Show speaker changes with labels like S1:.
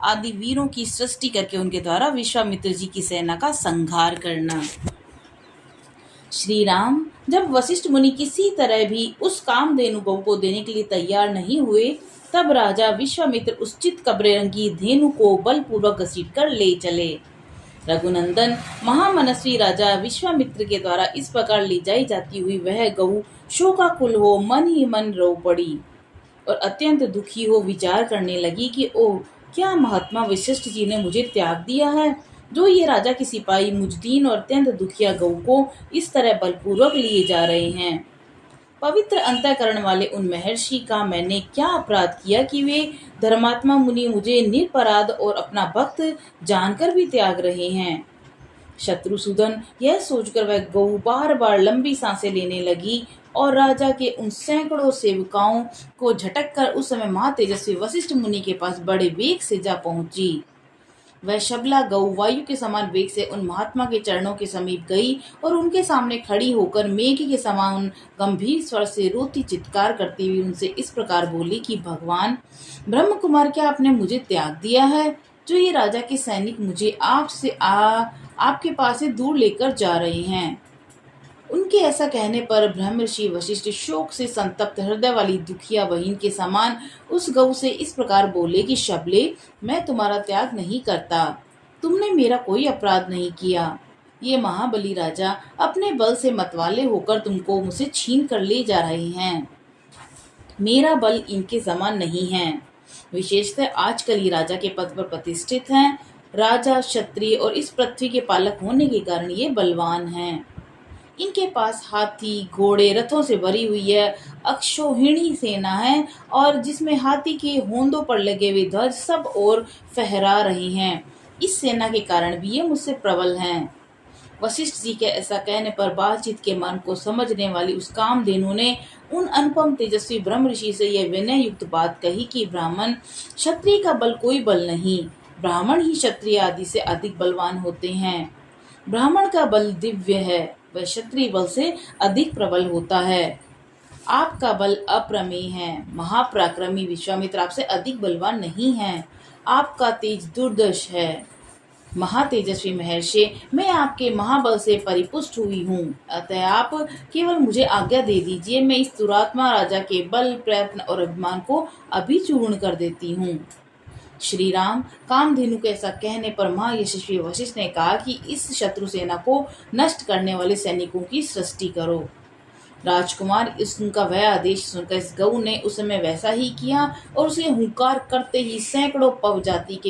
S1: आदि वीरों की सृष्टि करके उनके द्वारा विश्वामित्र जी की सेना का संहार करना। श्री राम जब वशिष्ठ मुनि किसी तरह भी उस कामधेनु गौ को देने के लिए तैयार नहीं हुए, तब राजा विश्वामित्र उस चित कबरे रंगी धेनु को बलपूर्वक घसीट कर ले चले। रघुनंदन महामनस्वी राजा विश्वामित्र के द्वारा इस प्रकार ले जाई जाती हुई वह गऊ शोकाकुल हो मन ही मन रो पड़ी और अत्यंत दुखी हो विचार करने लगी कि ओह, क्या महात्मा वशिष्ठ जी ने मुझे त्याग दिया है, जो ये राजा के सिपाही मुझ दीन और अत्यंत दुखिया गऊ को इस तरह बलपूर्वक लिए जा रहे हैं। पवित्र अंतःकरण वाले उन महर्षि का मैंने क्या अपराध किया कि वे धर्मात्मा मुनि मुझे निरपराध और अपना भक्त जानकर भी त्याग रहे हैं। शत्रुसूदन यह सोचकर वह गऊ बार बार लंबी सांसें लेने लगी और राजा के उन सैकड़ों सेवकाओं को झटक कर उस समय महातेजस्वी वशिष्ठ मुनि के पास बड़े वेग से जा पहुंची। वह शबला गऊ वायु के समान वेग से उन महात्मा के चरणों के समीप गई और उनके सामने खड़ी होकर मेघ के समान गंभीर स्वर से रोती चित्कार करती हुई उनसे इस प्रकार बोली कि भगवान ब्रह्म कुमार, क्या आपने मुझे त्याग दिया है, जो ये राजा के सैनिक मुझे आपके पास से दूर लेकर जा रहे हैं। उनके ऐसा कहने पर ब्रह्मर्षि वशिष्ठ शोक से संतप्त हृदय वाली दुखिया बहिन के समान उस गऊ से इस प्रकार बोले कि शबले, मैं तुम्हारा त्याग नहीं करता, तुमने मेरा कोई अपराध नहीं किया। ये महाबली राजा अपने बल से मतवाले होकर तुमको मुझसे छीन कर ले जा रहे हैं। मेरा बल इनके समान नहीं है। विशेषतः आजकल ये राजा के पद पर प्रतिष्ठित हैं। राजा क्षत्रिय और इस पृथ्वी के पालक होने के कारण ये बलवान हैं। इनके पास हाथी घोड़े रथों से भरी हुई यह अक्षौहिणी सेना है और जिसमें हाथी के होंदों पर लगे हुए ध्वज सब ओर फहरा रहे हैं। इस सेना के कारण भी ये मुझसे प्रबल हैं। वशिष्ठ जी के ऐसा कहने पर बातचीत के मन को समझने वाली उस कामधेनु ने उन अनुपम तेजस्वी ब्रह्म ऋषि से यह विनय युक्त बात कही कि ब्राह्मण क्षत्रिय का बल कोई बल नहीं, ब्राह्मण ही क्षत्रिय आदि से अधिक बलवान होते हैं। ब्राह्मण का बल दिव्य है, वह क्षत्रिय बल से अधिक प्रबल होता है। आपका बल अप्रमेय है, महापराक्रमी विश्वामित्र आपसे अधिक बलवान नहीं है। आपका तेज दुर्दश है। महातेजस्वी महर्षि, मैं आपके महाबल से परिपुष्ट हुई हूँ, अतः आप केवल मुझे आज्ञा दे दीजिए, मैं इस दुरात्मा राजा के बल प्रयत्न और अभिमान को अभी चूर्ण कर देती हूँ। श्री राम कामधेनु के ऐसा कहने पर महायशस्वी वशिष्ठ ने कहा कि इस शत्रु सेना को नष्ट करने वाले सैनिकों की सृष्टि करो। राजकुमार, उनका वह आदेश सुनकर इस गऊ ने उस समय वैसा ही किया और उसे हुंकार करते ही सैकड़ों पव जाति के